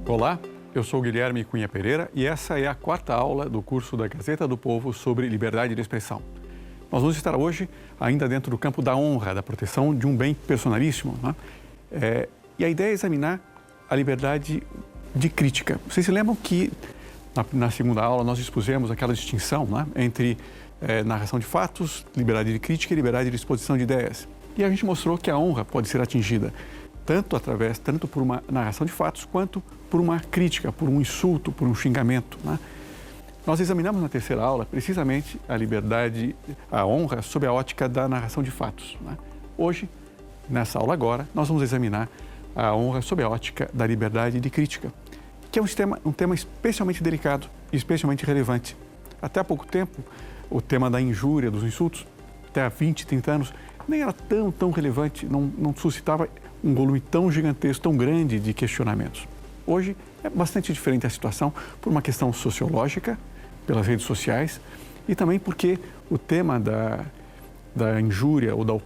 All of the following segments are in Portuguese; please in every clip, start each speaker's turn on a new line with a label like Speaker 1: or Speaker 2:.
Speaker 1: Olá, eu sou Guilherme Cunha Pereira e essa é a quarta aula do curso da Gazeta do Povo sobre liberdade de expressão. Nós vamos estar hoje ainda dentro do campo da honra, da proteção de um bem personalíssimo, né? E a ideia é examinar a liberdade de crítica. Vocês se lembram que na segunda aula nós expusemos aquela distinção, né, entre narração de fatos, liberdade de crítica e liberdade de exposição de ideias. E a gente mostrou que a honra pode ser atingida tanto por uma narração de fatos, quanto por uma crítica, por um insulto, por um xingamento, né? Nós examinamos na terceira aula, precisamente, a honra sob a ótica da narração de fatos, né? Hoje, nessa aula agora, nós vamos examinar a honra sob a ótica da liberdade de crítica, que é um tema especialmente delicado e especialmente relevante. Até há pouco tempo, o tema da injúria, dos insultos, até há 20, 30 anos, nem era tão relevante, não suscitava um volume tão gigantesco, tão grande de questionamentos. Hoje é bastante diferente a situação por uma questão sociológica, pelas redes sociais, e também porque o tema da injúria ou da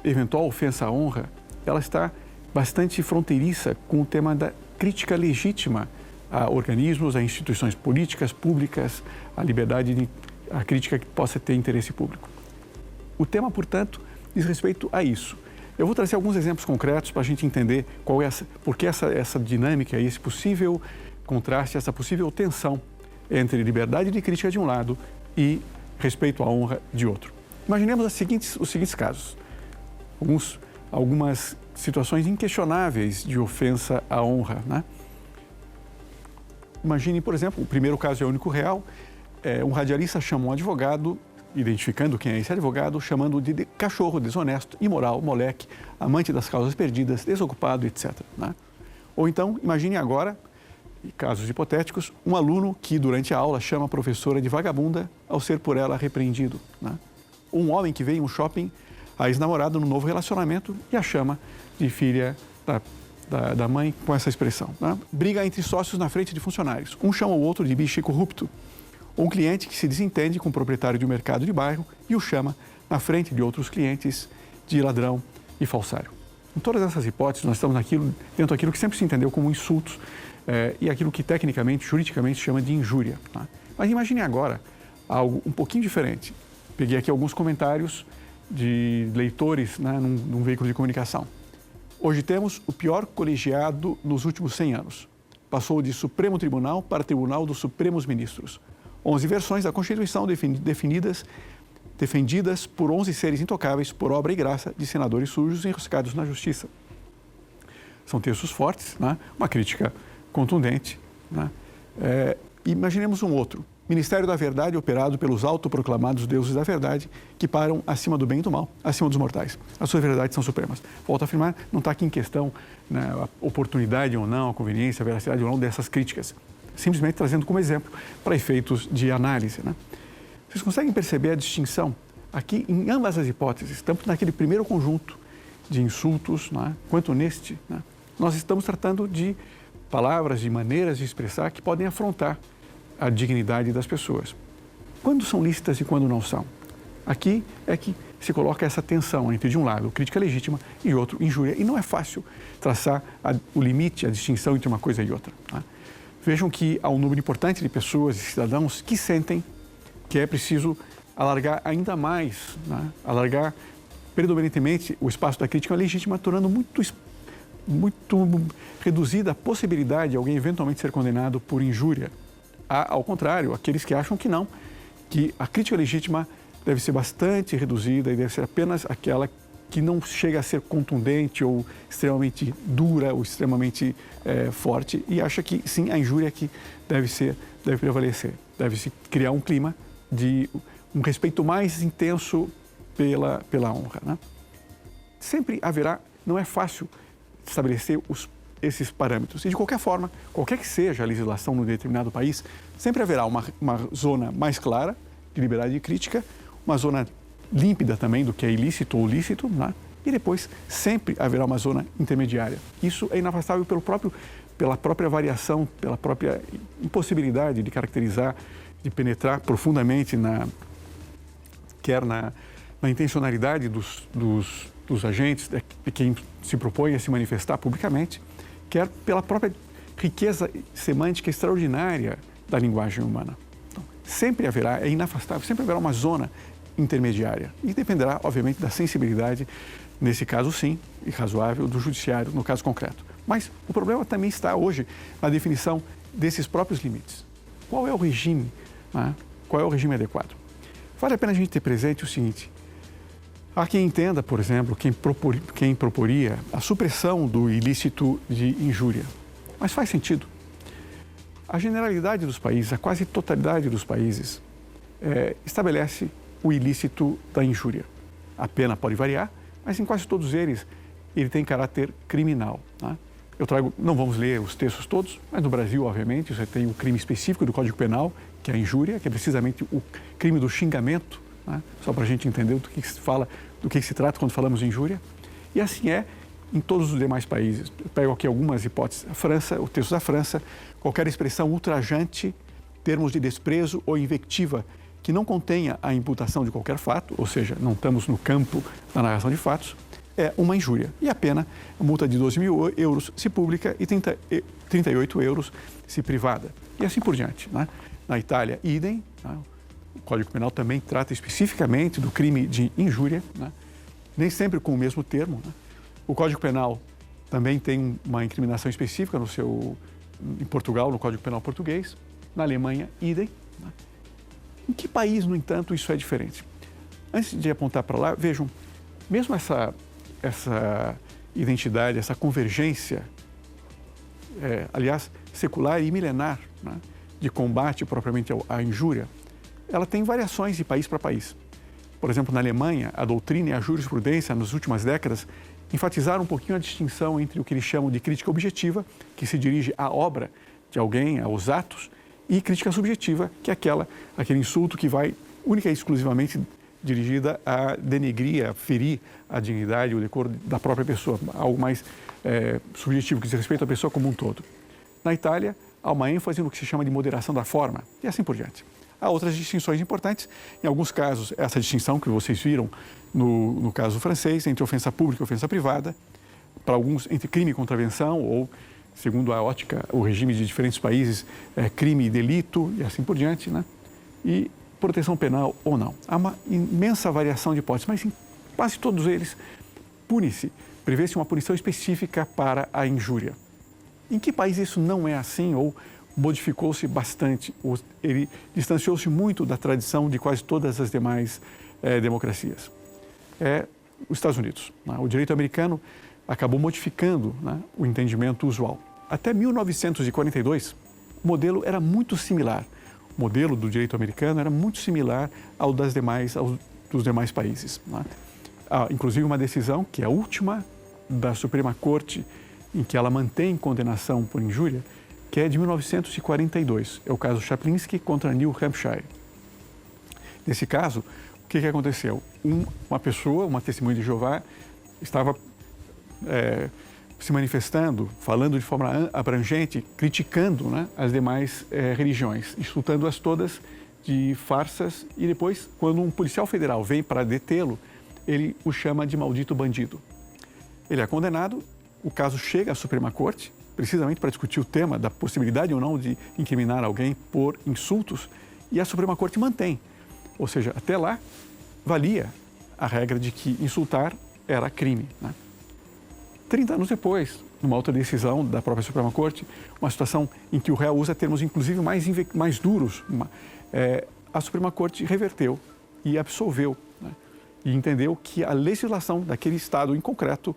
Speaker 1: eventual ofensa à honra, ela está bastante fronteiriça com o tema da crítica legítima a organismos, a instituições políticas, públicas, a crítica que possa ter interesse público. O tema, portanto, diz respeito a isso. Eu vou trazer alguns exemplos concretos para a gente entender por que essa dinâmica, esse possível contraste, essa possível tensão entre liberdade de crítica de um lado e respeito à honra de outro. Imaginemos os seguintes casos. Algumas situações inquestionáveis de ofensa à honra, né? Imagine, por exemplo, o primeiro caso é o único real, um radialista chama um advogado, identificando quem é esse advogado, chamando de cachorro, desonesto, imoral, moleque, amante das causas perdidas, desocupado, etc., né? Ou então, imagine agora, casos hipotéticos, um aluno que durante a aula chama a professora de vagabunda ao ser por ela repreendido, né? Ou um homem que vê em um shopping a ex-namorada no novo relacionamento e a chama de filha da mãe com essa expressão, né? Briga entre sócios na frente de funcionários. Um chama o outro de bicho corrupto. Ou um cliente que se desentende com o proprietário de um mercado de bairro e o chama na frente de outros clientes de ladrão e falsário. Em todas essas hipóteses, nós estamos dentro daquilo que sempre se entendeu como insultos e aquilo que tecnicamente, juridicamente, se chama de injúria, tá? Mas imagine agora algo um pouquinho diferente. Peguei aqui alguns comentários de leitores, né, num veículo de comunicação. Hoje temos o pior colegiado nos últimos 100 anos. Passou de Supremo Tribunal para Tribunal dos Supremos Ministros. 11 versões da Constituição defendidas por 11 seres intocáveis por obra e graça de senadores sujos enroscados na justiça. São textos fortes, né? Uma crítica contundente, né? Imaginemos um outro. Ministério da Verdade operado pelos autoproclamados deuses da verdade que param acima do bem e do mal, acima dos mortais. As suas verdades são supremas. Volto a afirmar, não está aqui em questão, né, a oportunidade ou não, a conveniência, a veracidade ou não dessas críticas. Simplesmente trazendo como exemplo para efeitos de análise, né? Vocês conseguem perceber a distinção aqui em ambas as hipóteses, tanto naquele primeiro conjunto de insultos, né, quanto neste, né? Nós estamos tratando de palavras, de maneiras de expressar que podem afrontar a dignidade das pessoas. Quando são lícitas e quando não são? Aqui é que se coloca essa tensão entre, de um lado, crítica legítima e outro, injúria. E não é fácil traçar o limite, a distinção entre uma coisa e outra, né? Vejam que há um número importante de pessoas e cidadãos que sentem que é preciso alargar ainda mais, né? Alargar predominantemente o espaço da crítica legítima, tornando muito reduzida a possibilidade de alguém eventualmente ser condenado por injúria. Há, ao contrário, aqueles que acham que não, que a crítica legítima deve ser bastante reduzida e deve ser apenas aquela que não chega a ser contundente ou extremamente dura ou extremamente forte, e acha que sim, a injúria aqui deve prevalecer. Deve-se criar um clima de um respeito mais intenso pela honra, né? Sempre haverá, não é fácil estabelecer esses parâmetros. E de qualquer forma, qualquer que seja a legislação num determinado país, sempre haverá uma zona mais clara de liberdade de crítica, uma zona límpida também do que é ilícito ou lícito, né? E depois sempre haverá uma zona intermediária. Isso é inafastável pela própria variação, pela própria impossibilidade de caracterizar, de penetrar profundamente quer na intencionalidade dos agentes, de quem se propõe a se manifestar publicamente, quer riqueza semântica extraordinária da linguagem humana. Então, sempre haverá, é inafastável, sempre haverá uma zona intermediária e dependerá, obviamente, da sensibilidade, nesse caso sim, e razoável, do judiciário, no caso concreto. Mas o problema também está hoje na definição desses próprios limites. Qual é o regime, né? Qual é o regime adequado? Vale a pena a gente ter presente o seguinte: há quem entenda, por exemplo, quem proporia a supressão do ilícito de injúria. Mas faz sentido. A generalidade dos países, a quase totalidade dos países, estabelece o ilícito da injúria. A pena pode variar, mas em quase todos eles ele tem caráter criminal, né? Não vamos ler os textos todos, mas no Brasil, obviamente, você tem o crime específico do Código Penal, que é a injúria, que é precisamente o crime do xingamento, né? Só para a gente entender do que se fala, do que se trata quando falamos de injúria. E assim é em todos os demais países. Eu pego aqui algumas hipóteses. A França, o texto da França, qualquer expressão ultrajante, termos de desprezo ou invectiva que não contenha a imputação de qualquer fato, ou seja, não estamos no campo da narração de fatos, é uma injúria. E a pena, a multa de 12 mil euros se pública e 38 euros se privada. E assim por diante, né? Na Itália, idem, né? O Código Penal também trata especificamente do crime de injúria, né? Nem sempre com o mesmo termo, né? O Código Penal também tem uma incriminação específica em Portugal, no Código Penal português. Na Alemanha, idem, né? Em que país, no entanto, isso é diferente? Antes de apontar para lá, vejam, mesmo essa identidade, essa convergência, aliás, secular e milenar, né, de combate propriamente à injúria, ela tem variações de país para país. Por exemplo, na Alemanha, a doutrina e a jurisprudência, nas últimas décadas, enfatizaram um pouquinho a distinção entre o que eles chamam de crítica objetiva, que se dirige à obra de alguém, aos atos, e crítica subjetiva, que é aquele insulto que vai única e exclusivamente dirigida a denegrir, a ferir a dignidade, o decoro da própria pessoa, algo mais subjetivo, que diz respeito à pessoa como um todo. Na Itália, há uma ênfase no que se chama de moderação da forma, e assim por diante. Há outras distinções importantes, em alguns casos, essa distinção que vocês viram no caso francês, entre ofensa pública e ofensa privada, para alguns entre crime e contravenção, ou, segundo a ótica, o regime de diferentes países, crime e delito, e assim por diante, né? E proteção penal ou não. Há uma imensa variação de hipóteses, mas em quase todos eles prevê-se uma punição específica para a injúria. Em que país isso não é assim ou modificou-se bastante? Ele distanciou-se muito da tradição de quase todas as demais democracias? Os Estados Unidos, né? O direito americano acabou modificando, né, o entendimento usual. Até 1942, o modelo era muito similar. O modelo do direito americano era muito similar ao dos demais países, né? Há, inclusive, uma decisão, que é a última da Suprema Corte, em que ela mantém condenação por injúria, que é de 1942. É o caso Chaplinsky contra New Hampshire. Nesse caso, o que aconteceu? Uma testemunha de Jeová, estava se manifestando, falando de forma abrangente, criticando, né, as demais religiões, insultando-as todas de farsas, e depois, quando um policial federal vem para detê-lo, ele o chama de maldito bandido. Ele é condenado, o caso chega à Suprema Corte, precisamente para discutir o tema da possibilidade ou não de incriminar alguém por insultos, e a Suprema Corte mantém. Ou seja, até lá, valia a regra de que insultar era crime, né? 30 anos depois, numa outra decisão da própria Suprema Corte, uma situação em que o réu usa termos, inclusive, mais duros, a Suprema Corte reverteu e absolveu, né? E entendeu que a legislação daquele Estado em concreto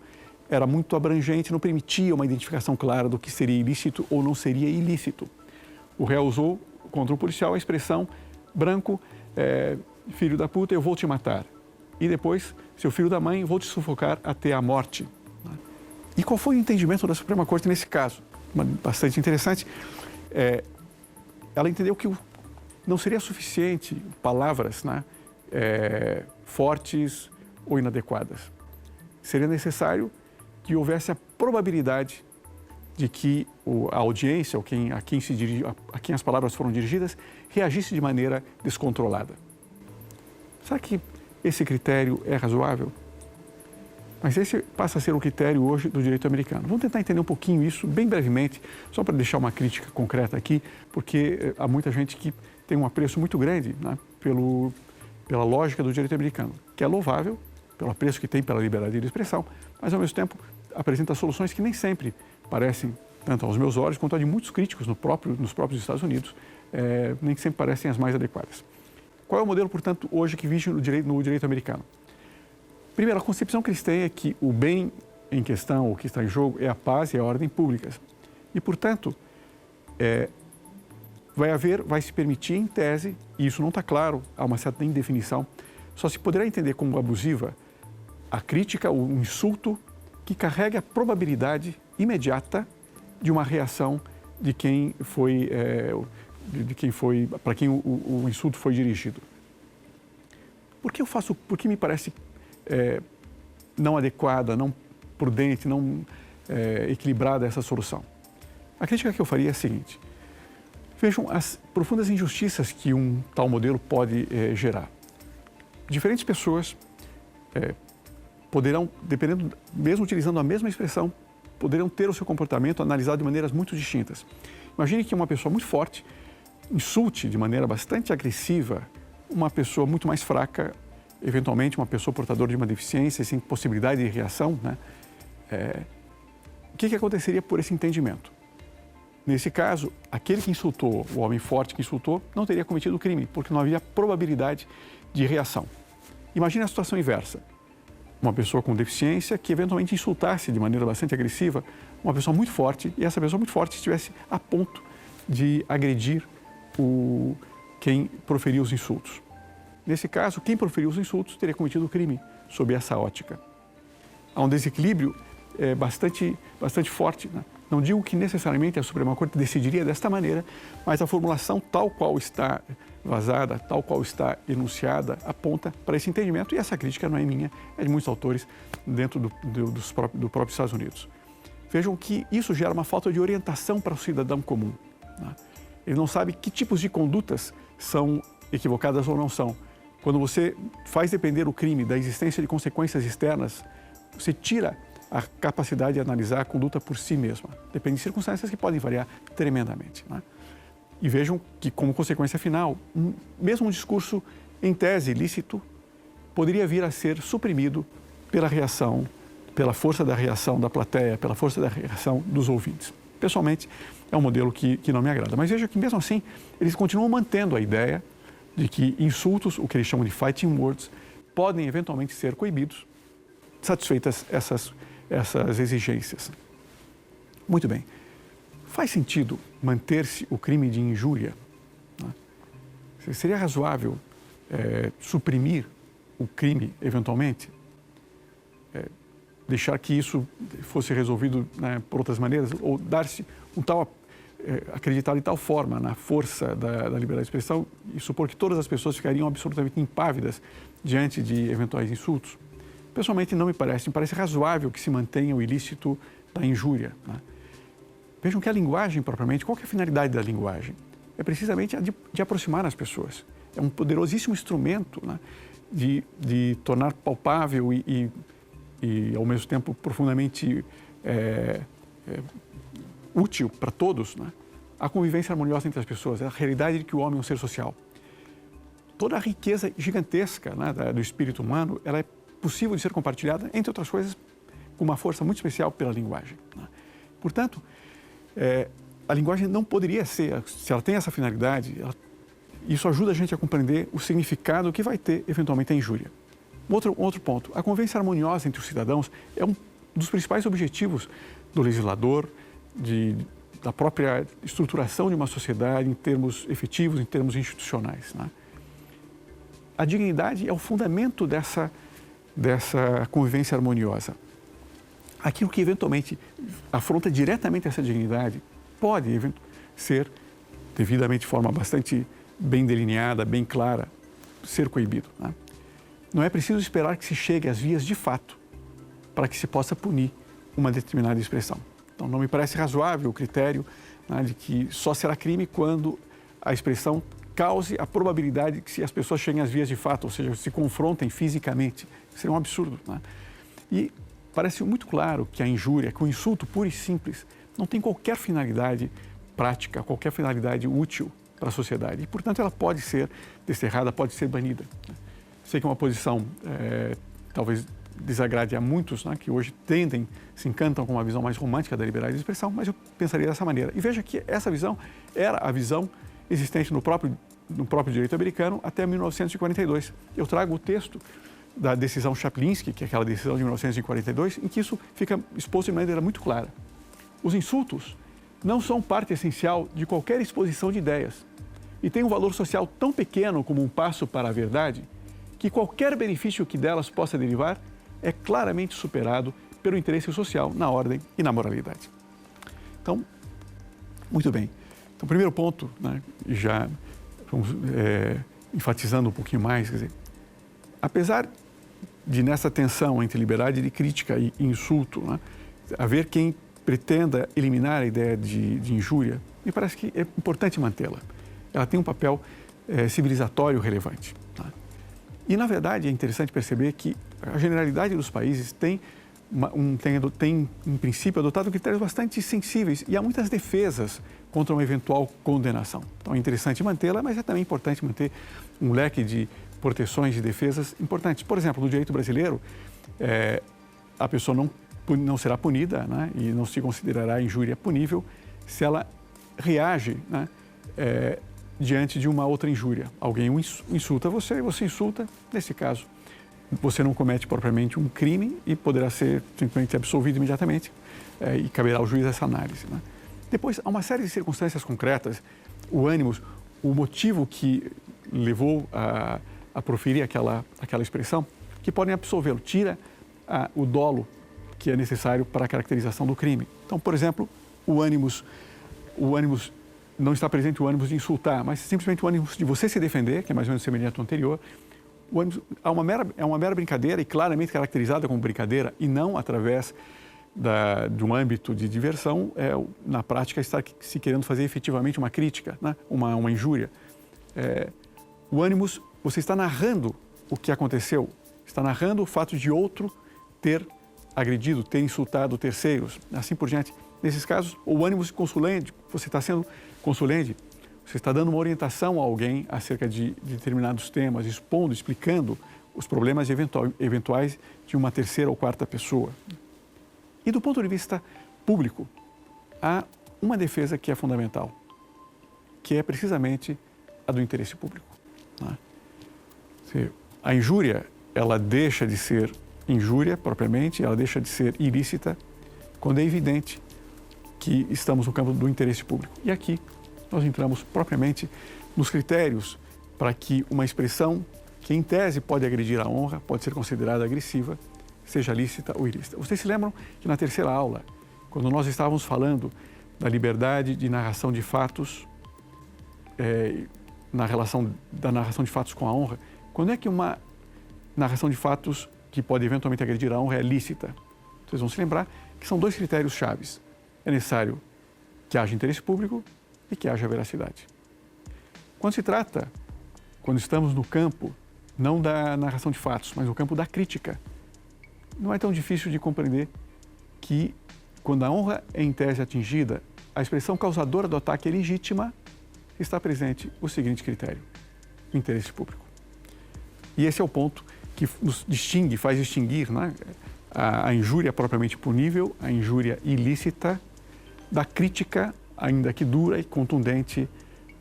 Speaker 1: era muito abrangente, não permitia uma identificação clara do que seria ilícito ou não seria ilícito. O réu usou contra o policial a expressão branco, filho da puta, eu vou te matar. E depois, seu filho da mãe, vou te sufocar até a morte. E qual foi o entendimento da Suprema Corte nesse caso? Bastante interessante. Ela entendeu que não seria suficiente palavras, né, fortes ou inadequadas. Seria necessário que houvesse a probabilidade de que a audiência, ou a quem as palavras foram dirigidas, reagisse de maneira descontrolada. Será que esse critério é razoável? Mas esse passa a ser o critério hoje do direito americano. Vamos tentar entender um pouquinho isso, bem brevemente, só para deixar uma crítica concreta aqui, porque há muita gente que tem um apreço muito grande, né, pela lógica do direito americano, que é louvável, pelo apreço que tem pela liberdade de expressão, mas ao mesmo tempo apresenta soluções que nem sempre parecem, tanto aos meus olhos quanto a de muitos críticos nos próprios Estados Unidos, nem sempre parecem as mais adequadas. Qual é o modelo, portanto, hoje que vige no direito americano? Primeiro, a concepção cristã é que o bem em questão, o que está em jogo, é a paz e a ordem públicas. E, portanto, vai se permitir, em tese, e isso não está claro, há uma certa indefinição, só se poderá entender como abusiva a crítica, o insulto que carrega a probabilidade imediata de uma reação de quem foi, para quem o insulto foi dirigido. Por que me parece não adequada, não prudente, não equilibrada essa solução? A crítica que eu faria é a seguinte: vejam as profundas injustiças que um tal modelo pode gerar. Diferentes pessoas poderão, dependendo, mesmo utilizando a mesma expressão, poderão ter o seu comportamento analisado de maneiras muito distintas. Imagine que uma pessoa muito forte insulte de maneira bastante agressiva uma pessoa muito mais fraca, eventualmente uma pessoa portadora de uma deficiência, sem possibilidade de reação, né? O que aconteceria por esse entendimento? Nesse caso, aquele que insultou, o homem forte que insultou, não teria cometido o crime, porque não havia probabilidade de reação. Imagine a situação inversa. Uma pessoa com deficiência que eventualmente insultasse de maneira bastante agressiva uma pessoa muito forte, e essa pessoa muito forte estivesse a ponto de agredir quem proferiu os insultos. Nesse caso, quem proferiu os insultos teria cometido o crime sob essa ótica. Há um desequilíbrio bastante forte, né? Não digo que necessariamente a Suprema Corte decidiria desta maneira, mas a formulação tal qual está vazada, tal qual está enunciada, aponta para esse entendimento, e essa crítica não é minha, é de muitos autores dentro do próprio Estados Unidos. Vejam que isso gera uma falta de orientação para o cidadão comum, né? Ele não sabe que tipos de condutas são equivocadas ou não são. Quando você faz depender o crime da existência de consequências externas, você tira a capacidade de analisar a conduta por si mesma. Depende de circunstâncias que podem variar tremendamente, né? E vejam que, como consequência final, mesmo um discurso em tese ilícito poderia vir a ser suprimido pela reação, pela força da reação da plateia, pela força da reação dos ouvintes. Pessoalmente, é um modelo que não me agrada. Mas veja que, mesmo assim, eles continuam mantendo a ideia de que insultos, o que eles chamam de fighting words, podem eventualmente ser coibidos, satisfeitas essas exigências. Muito bem. Faz sentido manter-se o crime de injúria, né? Seria razoável suprimir o crime, eventualmente? Deixar que isso fosse resolvido, né, por outras maneiras? Ou dar-se acreditar de tal forma na força da liberdade de expressão e supor que todas as pessoas ficariam absolutamente impávidas diante de eventuais insultos? Pessoalmente, não me parece. Me parece razoável que se mantenha o ilícito da injúria, né? Vejam que a linguagem, propriamente, qual que é a finalidade da linguagem? É precisamente a de aproximar as pessoas. É um poderosíssimo instrumento, né, de tornar palpável e, ao mesmo tempo, profundamente útil para todos, né, a convivência harmoniosa entre as pessoas, a realidade de que o homem é um ser social. Toda a riqueza gigantesca, né, do espírito humano, ela é possível de ser compartilhada, entre outras coisas, com uma força muito especial pela linguagem, né? Portanto, a linguagem não poderia ser, se ela tem essa finalidade, isso ajuda a gente a compreender o significado que vai ter, eventualmente, a injúria. Outro ponto, a convivência harmoniosa entre os cidadãos é um dos principais objetivos do legislador, da própria estruturação de uma sociedade em termos efetivos, em termos institucionais, né? A dignidade é o fundamento dessa convivência harmoniosa. Aquilo que eventualmente afronta diretamente essa dignidade pode ser, devidamente de forma bastante bem delineada, bem clara, ser coibido, né? Não é preciso esperar que se chegue às vias de fato para que se possa punir uma determinada expressão. Então, não me parece razoável o critério, né, de que só será crime quando a expressão cause a probabilidade de que as pessoas cheguem às vias de fato, ou seja, se confrontem fisicamente. Seria um absurdo, né? E parece muito claro que a injúria, que o insulto puro e simples, não tem qualquer finalidade prática, qualquer finalidade útil para a sociedade. E, portanto, ela pode ser desterrada, pode ser banida. Sei que é uma posição, talvez desagrade a muitos, né, que hoje se encantam com uma visão mais romântica da liberdade de expressão, mas eu pensaria dessa maneira. E veja que essa visão era a visão existente no próprio direito americano até 1942. Eu trago o texto da decisão Chaplinsky, que é aquela decisão de 1942, em que isso fica exposto de maneira muito clara. Os insultos não são parte essencial de qualquer exposição de ideias e têm um valor social tão pequeno como um passo para a verdade que qualquer benefício que delas possa derivar é claramente superado pelo interesse social na ordem e na moralidade. Então, muito bem. Então, primeiro ponto, né, já vamos enfatizando um pouquinho mais, quer dizer, apesar de nessa tensão entre liberdade de crítica e insulto, né, haver quem pretenda eliminar a ideia de injúria, me parece que é importante mantê-la. Ela tem um papel civilizatório relevante. Tá? E, na verdade, é interessante perceber que a generalidade dos países tem, em princípio, adotado critérios bastante sensíveis e há muitas defesas contra uma eventual condenação. Então, é interessante mantê-la, mas é também importante manter um leque de proteções e defesas importantes. Por exemplo, no direito brasileiro, a pessoa não será punida, né, e não se considerará injúria punível se ela reage, né, diante de uma outra injúria. Alguém insulta você e você insulta, nesse caso, você não comete propriamente um crime e poderá ser simplesmente absolvido imediatamente e caberá ao juiz essa análise. Né? Depois, há uma série de circunstâncias concretas, o ânimo, o motivo que levou a proferir aquela expressão, que podem absolvê-lo, tira o dolo que é necessário para a caracterização do crime. Então, por exemplo, o ânimos não está presente o ânimo de insultar, mas simplesmente o ânimo de você se defender, que é mais ou menos semelhante ao anterior. O ânimo é uma mera brincadeira e claramente caracterizada como brincadeira e não através de um âmbito de diversão, na prática está se querendo fazer efetivamente uma crítica, né? uma injúria. O ânimo, você está narrando o que aconteceu, está narrando o fato de outro ter agredido, ter insultado terceiros, assim por diante. Nesses casos, o ânimo consulente, você está sendo consulente, você está dando uma orientação a alguém acerca de determinados temas, expondo, explicando os problemas eventuais de uma terceira ou quarta pessoa. E do ponto de vista público, há uma defesa que é fundamental, que é precisamente a do interesse público. Né? A injúria, ela deixa de ser injúria propriamente, ela deixa de ser ilícita quando é evidente que estamos no campo do interesse público. E aqui nós entramos propriamente nos critérios para que uma expressão que em tese pode agredir a honra, pode ser considerada agressiva, seja lícita ou ilícita. Vocês se lembram que na terceira aula, quando nós estávamos falando da liberdade de narração de fatos, na relação da narração de fatos com a honra, quando é que uma narração de fatos que pode eventualmente agredir a honra é lícita? Vocês vão se lembrar que são dois critérios chaves. É necessário que haja interesse público e que haja veracidade. Quando estamos no campo, não da narração de fatos, mas no campo da crítica, não é tão difícil de compreender que, quando a honra é em tese atingida, a expressão causadora do ataque é legítima, está presente o seguinte critério: o interesse público. E esse é o ponto que nos faz distinguir, né, a injúria propriamente punível, a injúria ilícita, da crítica, ainda que dura e contundente,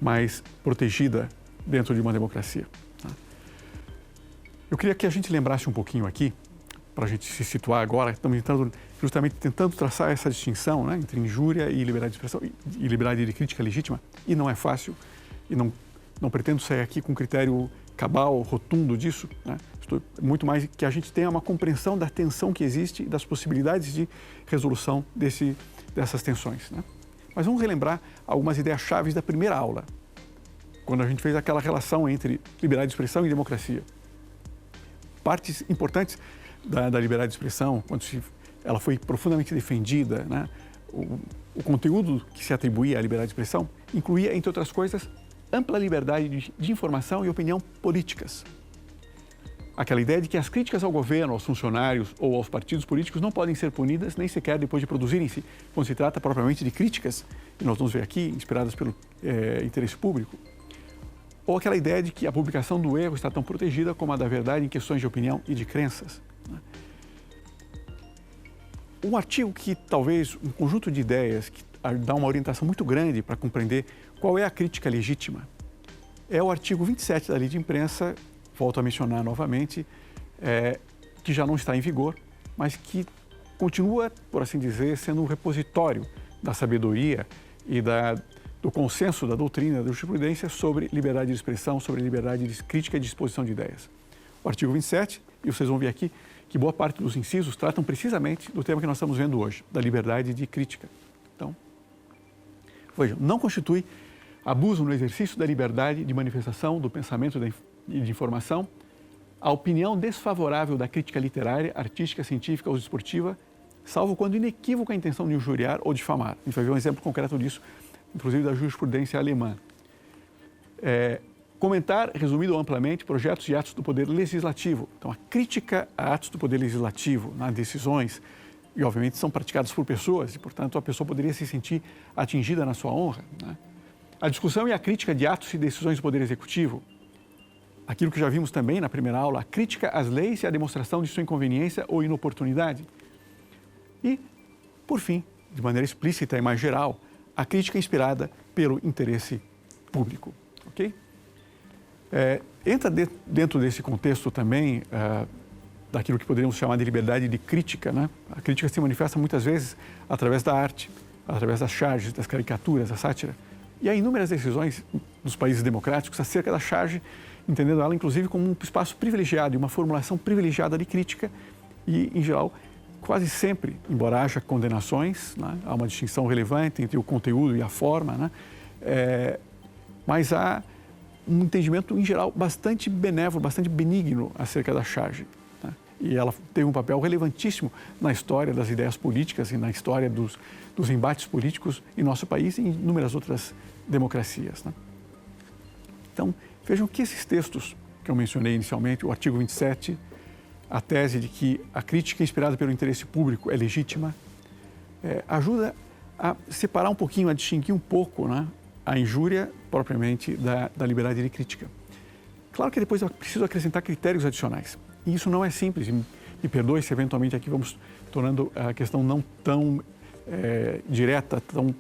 Speaker 1: mas protegida dentro de uma democracia. Eu queria que a gente lembrasse um pouquinho aqui, para a gente se situar agora, estamos justamente tentando traçar essa distinção, né, entre injúria e liberdade de expressão, e liberdade de crítica legítima, e não é fácil, e não pretendo sair aqui com um critério cabal, rotundo disso, né? Muito mais que a gente tenha uma compreensão da tensão que existe e das possibilidades de resolução dessas tensões, né? Mas vamos relembrar algumas ideias chaves da primeira aula, quando a gente fez aquela relação entre liberdade de expressão e democracia. Partes importantes da liberdade de expressão, quando ela foi profundamente defendida, né? O conteúdo que se atribuía à liberdade de expressão incluía, entre outras coisas, ampla liberdade de informação e opinião políticas. aquela ideia de que as críticas ao governo, aos funcionários ou aos partidos políticos não podem ser punidas nem sequer depois de produzirem-se, quando se trata propriamente de críticas, e nós vamos ver aqui, inspiradas pelo interesse público. Ou aquela ideia de que a publicação do erro está tão protegida como a da verdade em questões de opinião e de crenças. Um artigo que talvez, um conjunto de ideias que dá uma orientação muito grande para compreender qual é a crítica legítima, é o artigo 27 da Lei de Imprensa, volto a mencionar novamente, que já não está em vigor, mas que continua, por assim dizer, sendo um repositório da sabedoria e do consenso da doutrina da jurisprudência sobre liberdade de expressão, sobre liberdade de crítica e de exposição de ideias. O artigo 27, e vocês vão ver aqui que boa parte dos incisos tratam precisamente do tema que nós estamos vendo hoje, da liberdade de crítica. Então, vejam, não constitui abuso no exercício da liberdade de manifestação do pensamento e de informação a opinião desfavorável da crítica literária, artística, científica ou esportiva, salvo quando inequívoca a intenção de injuriar ou difamar. A gente vai ver um exemplo concreto disso, inclusive da jurisprudência alemã. Comentar, resumido amplamente, projetos e atos do Poder Legislativo. Então, a crítica a atos do Poder Legislativo, nas decisões, e obviamente são praticadas por pessoas, e, portanto, a pessoa poderia se sentir atingida na sua honra. Né? A discussão e a crítica de atos e decisões do Poder Executivo. Aquilo que já vimos também na primeira aula, a crítica às leis e a demonstração de sua inconveniência ou inoportunidade. E, por fim, de maneira explícita e mais geral, a crítica inspirada pelo interesse público. Ok? Entra dentro desse contexto também daquilo que poderíamos chamar de liberdade de crítica. Né? A crítica se manifesta muitas vezes através da arte, através das charges, das caricaturas, da sátira. E há inúmeras decisões dos países democráticos acerca da charge, entendendo ela inclusive como um espaço privilegiado e uma formulação privilegiada de crítica e, em geral, quase sempre, embora haja condenações, né? Há uma distinção relevante entre o conteúdo e a forma, né? Mas há um entendimento, em geral, bastante benévolo, bastante benigno acerca da charge. Né? E ela teve um papel relevantíssimo na história das ideias políticas e na história dos embates políticos em nosso país e em inúmeras outras democracias. Né? Então, vejam que esses textos que eu mencionei inicialmente, o artigo 27, a tese de que a crítica inspirada pelo interesse público é legítima, ajuda a separar um pouquinho, a distinguir um pouco, né, a injúria propriamente da liberdade de crítica. Claro que depois é preciso acrescentar critérios adicionais. E isso não é simples. Me perdoe se eventualmente aqui vamos tornando a questão não tão direta, tão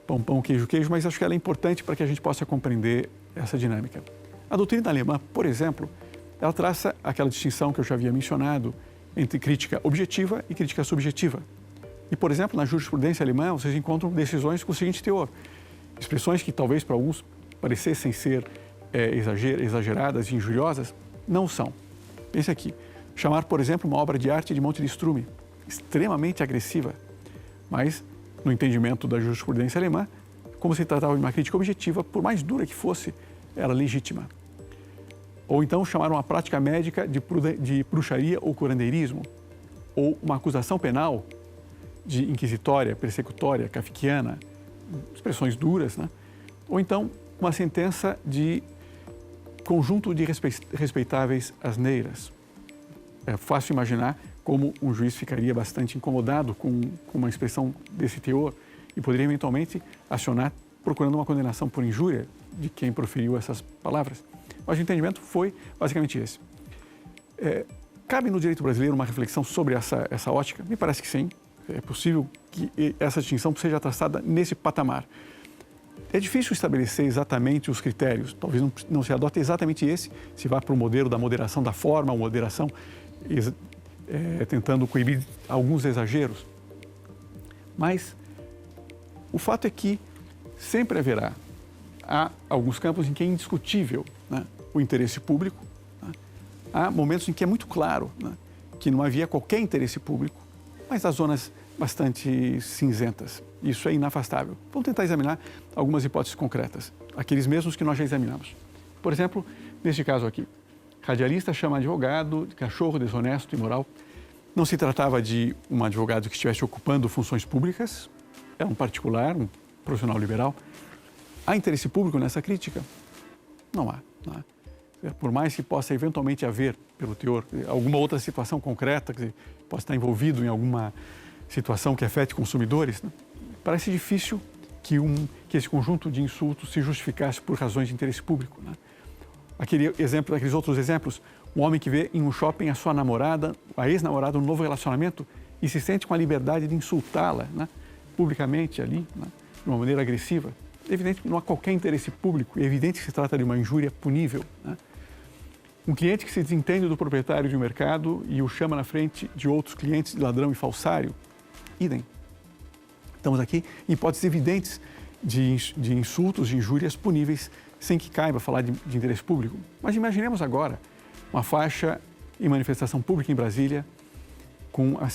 Speaker 1: pão, queijo, mas acho que ela é importante para que a gente possa compreender essa dinâmica. A doutrina alemã, por exemplo, ela traça aquela distinção que eu já havia mencionado entre crítica objetiva e crítica subjetiva. E, por exemplo, na jurisprudência alemã, vocês encontram decisões com o seguinte teor: expressões que talvez para alguns parecessem ser exageradas e injuriosas, não são. Pense aqui, chamar, por exemplo, uma obra de arte de Monte de Strume, extremamente agressiva, mas, no entendimento da jurisprudência alemã, como se tratava de uma crítica objetiva, por mais dura que fosse, era legítima. Ou então chamar uma prática médica de bruxaria ou curandeirismo, ou uma acusação penal de inquisitória, persecutória, kafkiana, expressões duras, né? Ou então uma sentença de conjunto de respeitáveis asneiras. É fácil imaginar como um juiz ficaria bastante incomodado com uma expressão desse teor e poderia eventualmente acionar procurando uma condenação por injúria de quem proferiu essas palavras. Mas o entendimento foi basicamente esse. Cabe no direito brasileiro uma reflexão sobre essa ótica? Me parece que sim. É possível que essa distinção seja traçada nesse patamar. É difícil estabelecer exatamente os critérios, talvez não se adote exatamente esse, se vá para o modelo da moderação da forma, a moderação tentando coibir alguns exageros. Mas o fato é que sempre há alguns campos em que é indiscutível, né, o interesse público. Né? Há momentos em que é muito claro, né, que não havia qualquer interesse público, mas há zonas bastante cinzentas. Isso é inafastável. Vamos tentar examinar algumas hipóteses concretas, aqueles mesmos que nós já examinamos. Por exemplo, neste caso aqui, radialista chama advogado de cachorro desonesto e imoral. Não se tratava de um advogado que estivesse ocupando funções públicas, era um particular, um profissional liberal. Há interesse público nessa crítica? Não há. por mais que possa eventualmente haver, pelo teor, alguma outra situação concreta, que possa estar envolvido em alguma situação que afete consumidores, né? Parece difícil que esse conjunto de insultos se justificasse por razões de interesse público, né? Aqueles outros exemplos, um homem que vê em um shopping a sua namorada, a ex-namorada, um novo relacionamento e se sente com a liberdade de insultá-la, né, publicamente ali, né, de uma maneira agressiva. É evidente que não há qualquer interesse público, é evidente que se trata de uma injúria punível, né? Um cliente que se desentende do proprietário de um mercado e o chama na frente de outros clientes de ladrão e falsário, idem. Estamos aqui em hipóteses evidentes de insultos, de injúrias puníveis, sem que caiba falar de interesse público. Mas imaginemos agora uma faixa em manifestação pública em Brasília com os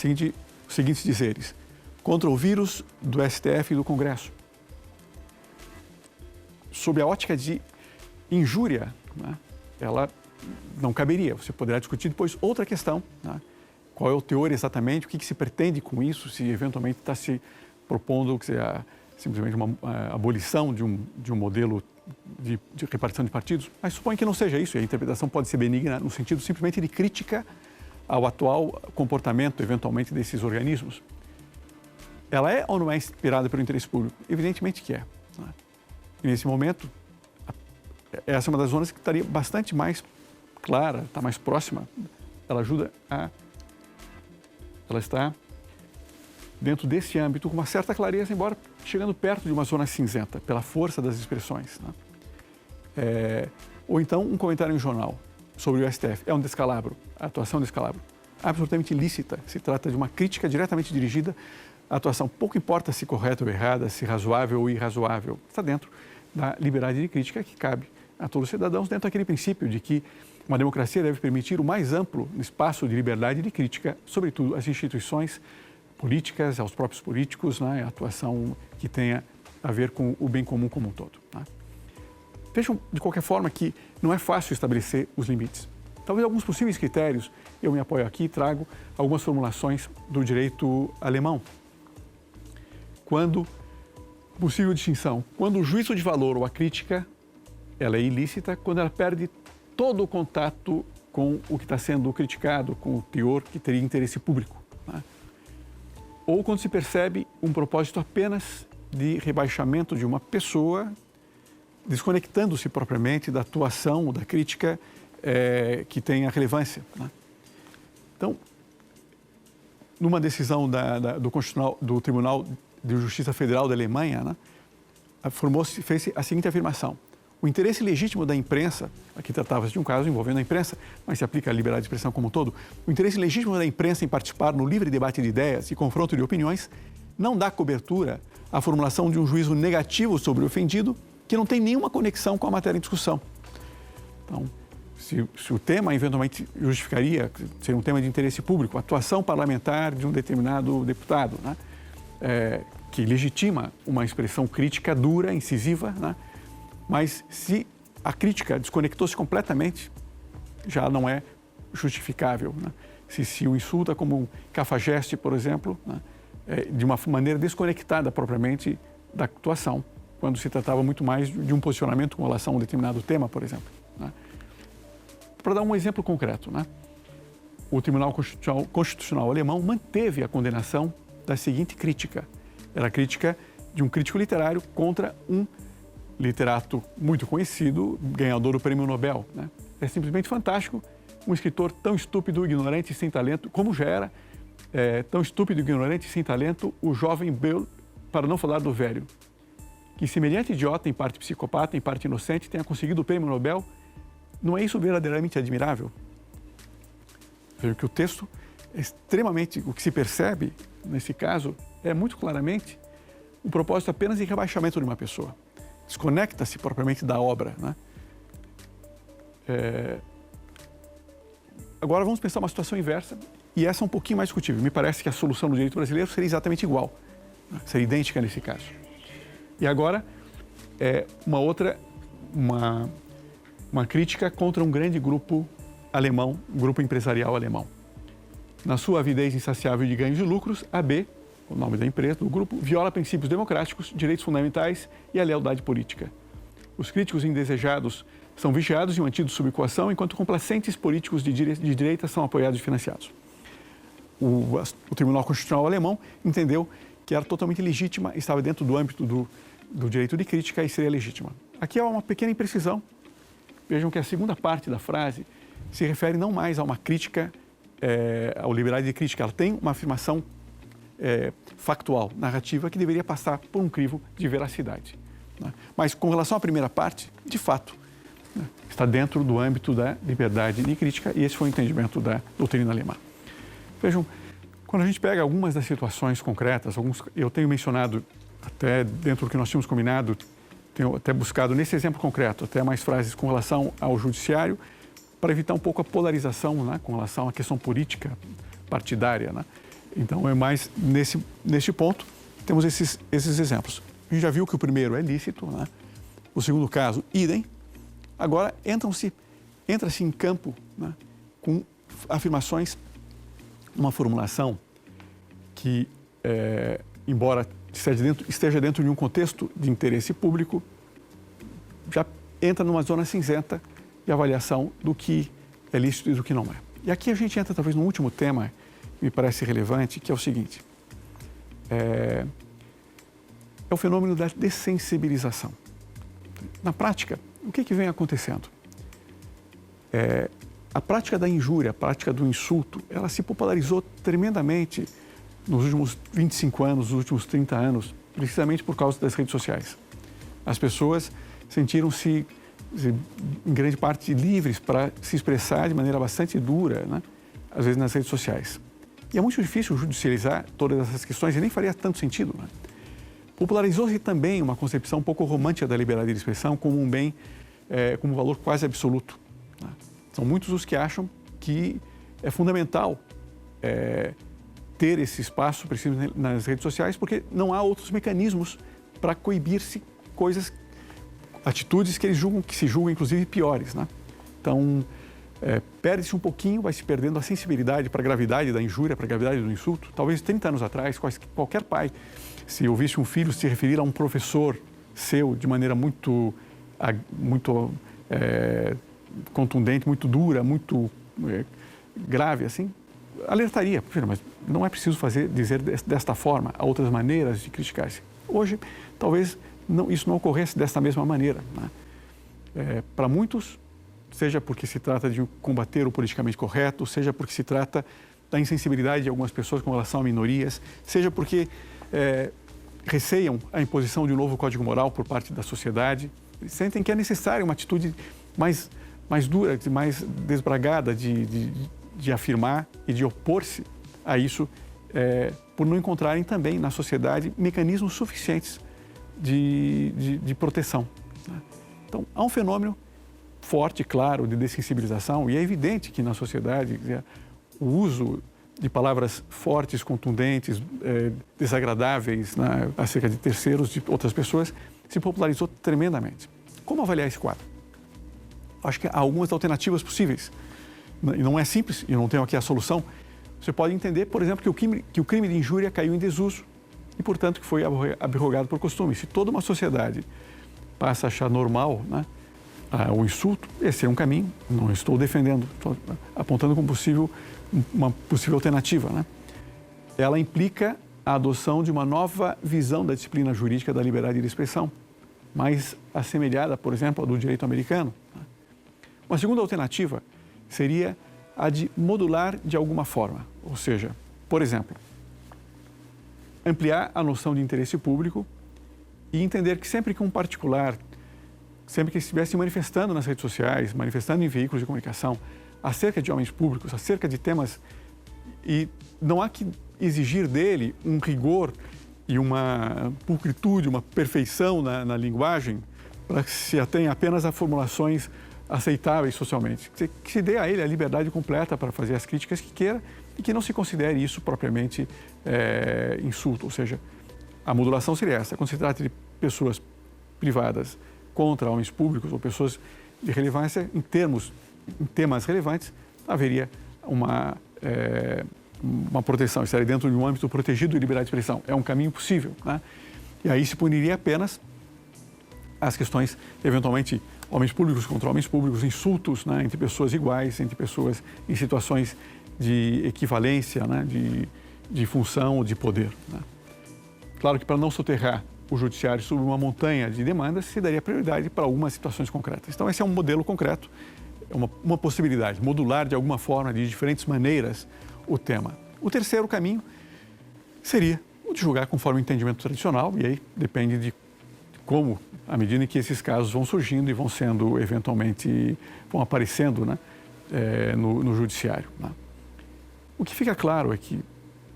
Speaker 1: seguintes dizeres: contra o vírus do STF e do Congresso. Sob a ótica de injúria, né, ela não caberia. Você poderá discutir depois outra questão, né? Qual é o teor exatamente, o que se pretende com isso, se eventualmente está se propondo simplesmente uma abolição de um modelo de repartição de partidos, mas suponho que não seja isso, e a interpretação pode ser benigna no sentido simplesmente de crítica ao atual comportamento, eventualmente, desses organismos. Ela é ou não é inspirada pelo interesse público? Evidentemente que é, né? E nesse momento, essa é uma das zonas que estaria bastante mais clara, está mais próxima. Ela está dentro desse âmbito com uma certa clareza, embora chegando perto de uma zona cinzenta, pela força das expressões, né? Ou então um comentário em jornal sobre o STF. É um descalabro, a atuação é um descalabro. Absolutamente ilícita. Se trata de uma crítica diretamente dirigida à atuação. Pouco importa se correta ou errada, se razoável ou irrazoável. Está dentro da liberdade de crítica que cabe a todos os cidadãos, dentro daquele princípio de que uma democracia deve permitir o mais amplo espaço de liberdade de crítica, sobretudo às instituições políticas, aos próprios políticos, né, a atuação que tenha a ver com o bem comum como um todo, né? Vejam, de qualquer forma, que não é fácil estabelecer os limites. Talvez alguns possíveis critérios, eu me apoio aqui e trago algumas formulações do direito alemão. Possível distinção, quando o juízo de valor ou a crítica, ela é ilícita, quando ela perde todo o contato com o que está sendo criticado, com o teor que teria interesse público, né? Ou quando se percebe um propósito apenas de rebaixamento de uma pessoa, desconectando-se propriamente da atuação ou da crítica que tenha relevância, né? Então, numa decisão do Tribunal de Justiça Federal da Alemanha, né, fez a seguinte afirmação: o interesse legítimo da imprensa, aqui tratava-se de um caso envolvendo a imprensa, mas se aplica à liberdade de expressão como um todo, o interesse legítimo da imprensa em participar no livre debate de ideias e confronto de opiniões não dá cobertura à formulação de um juízo negativo sobre o ofendido que não tem nenhuma conexão com a matéria em discussão. Então, se o tema eventualmente justificaria ser um tema de interesse público, a atuação parlamentar de um determinado deputado, né, que legitima uma expressão crítica dura, incisiva, né, mas se a crítica desconectou-se completamente, já não é justificável, né? Se o insulta como um cafajeste, por exemplo, né, de uma maneira desconectada propriamente da atuação, quando se tratava muito mais de um posicionamento com relação a um determinado tema, por exemplo, né? Para dar um exemplo concreto, né, o Tribunal Constitucional alemão manteve a condenação da seguinte crítica. Era a crítica de um crítico literário contra um literato muito conhecido, ganhador do Prêmio Nobel, né? É simplesmente fantástico um escritor tão estúpido, ignorante e sem talento, como já era tão estúpido, ignorante e sem talento o jovem Beul, para não falar do velho, que semelhante idiota, em parte psicopata, em parte inocente, tenha conseguido o Prêmio Nobel. Não é isso verdadeiramente admirável? Veja que o texto é extremamente, o que se percebe nesse caso é muito claramente o propósito apenas de rebaixamento de uma pessoa. Desconecta-se propriamente da obra, né? Agora vamos pensar uma situação inversa, e essa é um pouquinho mais discutível. Me parece que a solução do direito brasileiro seria exatamente igual, né? Seria idêntica nesse caso. E agora, uma crítica contra um grande grupo alemão, grupo empresarial alemão. Na sua avidez insaciável de ganhos e lucros, a AB, o nome da empresa, do grupo, viola princípios democráticos, direitos fundamentais e a lealdade política. Os críticos indesejados são vigiados e mantidos sob coação, enquanto complacentes políticos de direita são apoiados e financiados. O Tribunal Constitucional alemão entendeu que era totalmente legítima, estava dentro do âmbito do direito de crítica e seria legítima. Aqui há uma pequena imprecisão. Vejam que a segunda parte da frase se refere não mais a uma crítica, ao liberdade de crítica, ela tem uma afirmação factual, narrativa, que deveria passar por um crivo de veracidade. Né? Mas com relação à primeira parte, de fato, né, está dentro do âmbito da liberdade de crítica e esse foi o entendimento da doutrina alemã. Vejam, quando a gente pega algumas das situações concretas, eu tenho mencionado, até dentro do que nós tínhamos combinado, tenho até buscado nesse exemplo concreto, até mais frases com relação ao judiciário, para evitar um pouco a polarização, né, com relação à questão política partidária. Né? Então, é mais nesse ponto, temos esses exemplos. A gente já viu que o primeiro é lícito, né? O segundo caso, idem. Agora, entra-se em campo, né, com afirmações, uma formulação que, embora esteja dentro de um contexto de interesse público, já entra numa zona cinzenta de avaliação do que é lícito e do que não é. E aqui a gente entra talvez no último tema que me parece relevante, que é o seguinte, é o fenômeno da dessensibilização. Na prática, o que vem acontecendo? A prática da injúria, a prática do insulto, ela se popularizou tremendamente nos últimos 25 anos, nos últimos 30 anos, precisamente por causa das redes sociais. As pessoas sentiram-se, em grande parte, livres para se expressar de maneira bastante dura, né? Às vezes nas redes sociais. E é muito difícil judicializar todas essas questões e nem faria tanto sentido. Né? Popularizou-se também uma concepção um pouco romântica da liberdade de expressão como um bem, como um valor quase absoluto. Né? São muitos os que acham que é fundamental ter esse espaço preciso nas redes sociais porque não há outros mecanismos para coibir-se atitudes que eles julgam, que se julgam inclusive piores. Né? Então, perde-se um pouquinho, vai se perdendo a sensibilidade para a gravidade da injúria, para a gravidade do insulto. Talvez 30 anos atrás, qualquer pai, se ouvisse um filho se referir a um professor seu de maneira muito contundente, muito dura, muito grave, assim, alertaria, mas não é preciso dizer desta forma, há outras maneiras de criticar-se. Hoje, talvez isso não ocorresse desta mesma maneira. Né? Para muitos, seja porque se trata de combater o politicamente correto, seja porque se trata da insensibilidade de algumas pessoas com relação a minorias, seja porque receiam a imposição de um novo código moral por parte da sociedade, sentem que é necessária uma atitude mais dura, mais desbragada de afirmar e de opor-se a isso, por não encontrarem também na sociedade mecanismos suficientes de proteção. Né? Então, há um fenômeno forte, claro, de dessensibilização e é evidente que na sociedade o uso de palavras fortes, contundentes, desagradáveis, né, acerca de terceiros, de outras pessoas, se popularizou tremendamente. Como avaliar esse quadro? Acho que há algumas alternativas possíveis. E não é simples, e eu não tenho aqui a solução. Você pode entender, por exemplo, que o crime de injúria caiu em desuso e, portanto, que foi abrogado por costume. Se toda uma sociedade passa a achar normal, né, o insulto, esse é um caminho, não estou defendendo, estou apontando como uma possível alternativa. Né? Ela implica a adoção de uma nova visão da disciplina jurídica da liberdade de expressão, mais assemelhada, por exemplo, ao do direito americano. Uma segunda alternativa seria a de modular de alguma forma, ou seja, por exemplo, ampliar a noção de interesse público e entender que sempre que um particular, sempre que estivesse manifestando nas redes sociais, manifestando em veículos de comunicação, acerca de homens públicos, acerca de temas, e não há que exigir dele um rigor e uma pulcritude, uma perfeição na linguagem, para que se atenha apenas a formulações aceitáveis socialmente. Que se dê a ele a liberdade completa para fazer as críticas que queira e que não se considere isso propriamente insulto. Ou seja, a modulação seria essa. Quando se trata de pessoas privadas contra homens públicos ou pessoas de relevância, em temas relevantes, haveria uma proteção, estaria dentro de um âmbito protegido de liberdade de expressão. É um caminho possível. Né? E aí se puniria apenas as questões, eventualmente, homens públicos contra homens públicos, insultos, né, entre pessoas iguais, entre pessoas em situações de equivalência, né, de função, de poder. Né. Claro que para não soterrar o judiciário sobre uma montanha de demandas, se daria prioridade para algumas situações concretas. Então, esse é um modelo concreto, é uma possibilidade, modular de alguma forma, de diferentes maneiras, o tema. O terceiro caminho seria o de julgar conforme o entendimento tradicional, e aí depende de como, à medida em que esses casos vão surgindo e vão sendo, eventualmente, vão aparecendo, né, no judiciário. Né. O que fica claro é que,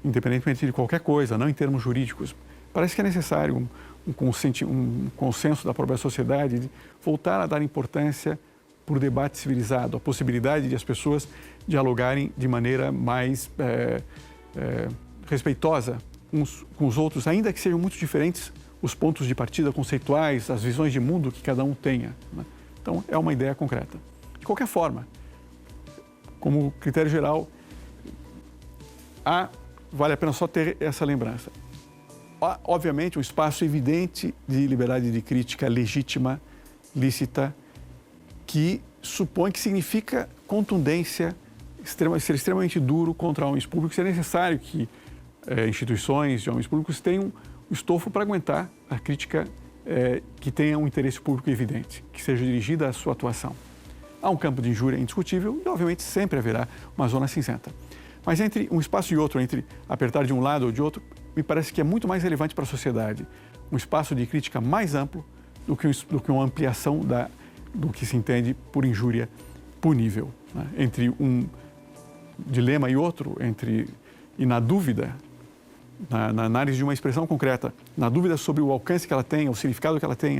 Speaker 1: independentemente de qualquer coisa, não em termos jurídicos, parece que é necessário um consenso da própria sociedade de voltar a dar importância por debate civilizado, a possibilidade de as pessoas dialogarem de maneira mais respeitosa uns com os outros, ainda que sejam muito diferentes os pontos de partida conceituais, as visões de mundo que cada um tenha. Né? Então, é uma ideia concreta. De qualquer forma, como critério geral, vale a pena só ter essa lembrança. Há, obviamente, um espaço evidente de liberdade de crítica legítima, lícita, que supõe que significa contundência, ser extremamente duro contra homens públicos. É necessário que instituições de homens públicos tenham o estofo para aguentar a crítica que tenha um interesse público evidente, que seja dirigida à sua atuação. Há um campo de injúria indiscutível e, obviamente, sempre haverá uma zona cinzenta. Mas entre um espaço e outro, entre apertar de um lado ou de outro, me parece que é muito mais relevante para a sociedade um espaço de crítica mais amplo do que uma ampliação do que se entende por injúria punível. Né? Entre um dilema e outro, e na dúvida, na análise de uma expressão concreta, na dúvida sobre o alcance que ela tem, o significado que ela tem,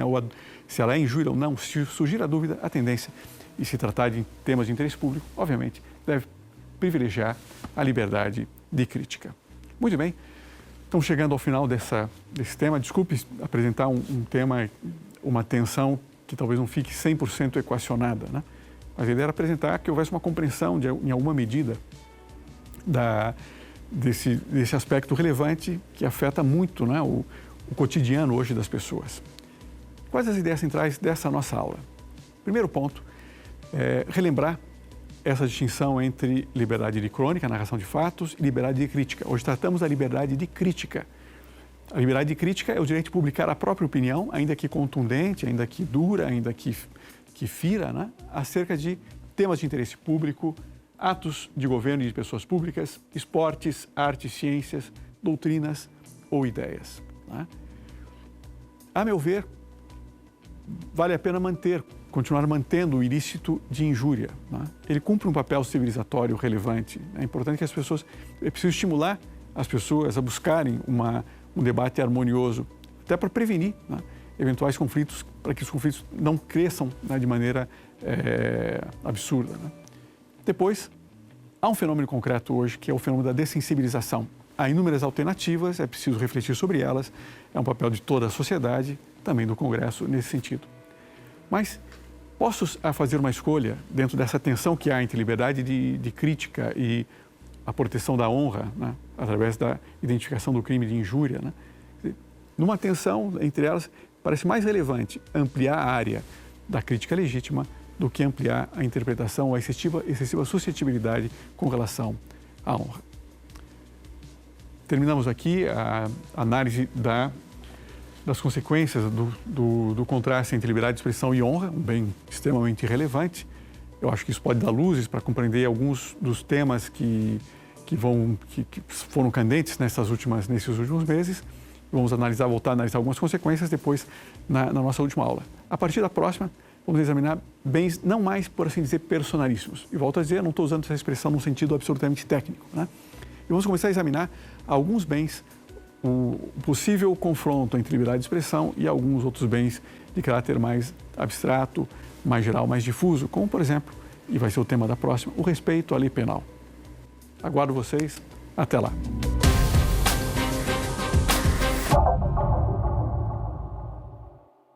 Speaker 1: se ela é injúria ou não, se surgir a dúvida, a tendência, e se tratar de temas de interesse público, obviamente, deve privilegiar a liberdade de crítica. Muito bem, estamos chegando ao final desse tema. Desculpe apresentar um tema, uma tensão que talvez não fique 100% equacionada, né? Mas a ideia era apresentar que houvesse uma compreensão, em alguma medida, desse aspecto relevante que afeta muito, né, o cotidiano hoje das pessoas. Quais as ideias centrais dessa nossa aula? Primeiro ponto, relembrar essa distinção entre liberdade de crônica, narração de fatos, e liberdade de crítica. Hoje tratamos da liberdade de crítica. A liberdade de crítica é o direito de publicar a própria opinião, ainda que contundente, ainda que dura, ainda que fira, né, acerca de temas de interesse público, atos de governo e de pessoas públicas, esportes, artes, ciências, doutrinas ou ideias. Né? A meu ver, vale a pena continuar mantendo o ilícito de injúria. Né? Ele cumpre um papel civilizatório relevante. É importante que é preciso estimular as pessoas a buscarem um debate harmonioso, até para prevenir, né, eventuais conflitos, para que os conflitos não cresçam, né, de maneira absurda. Né? Depois, há um fenômeno concreto hoje, que é o fenômeno da dessensibilização. Há inúmeras alternativas, é preciso refletir sobre elas, é um papel de toda a sociedade, também do Congresso, nesse sentido. Mas, posso fazer uma escolha dentro dessa tensão que há entre liberdade de crítica e a proteção da honra, né, através da identificação do crime de injúria, né? Numa tensão entre elas, parece mais relevante ampliar a área da crítica legítima do que ampliar a interpretação ou a excessiva suscetibilidade com relação à honra. Terminamos aqui a análise das consequências do contraste entre liberdade de expressão e honra, um bem extremamente relevante. Eu acho que isso pode dar luzes para compreender alguns dos temas que foram candentes nesses últimos meses. Vamos voltar a analisar algumas consequências depois na nossa última aula. A partir da próxima, vamos examinar bens não mais, por assim dizer, personalíssimos. E volto a dizer, não estou usando essa expressão num sentido absolutamente técnico, né? E vamos começar a examinar alguns bens, o possível confronto entre liberdade de expressão e alguns outros bens de caráter mais abstrato, mais geral, mais difuso, como, por exemplo, e vai ser o tema da próxima, o respeito à lei penal. Aguardo vocês. Até lá.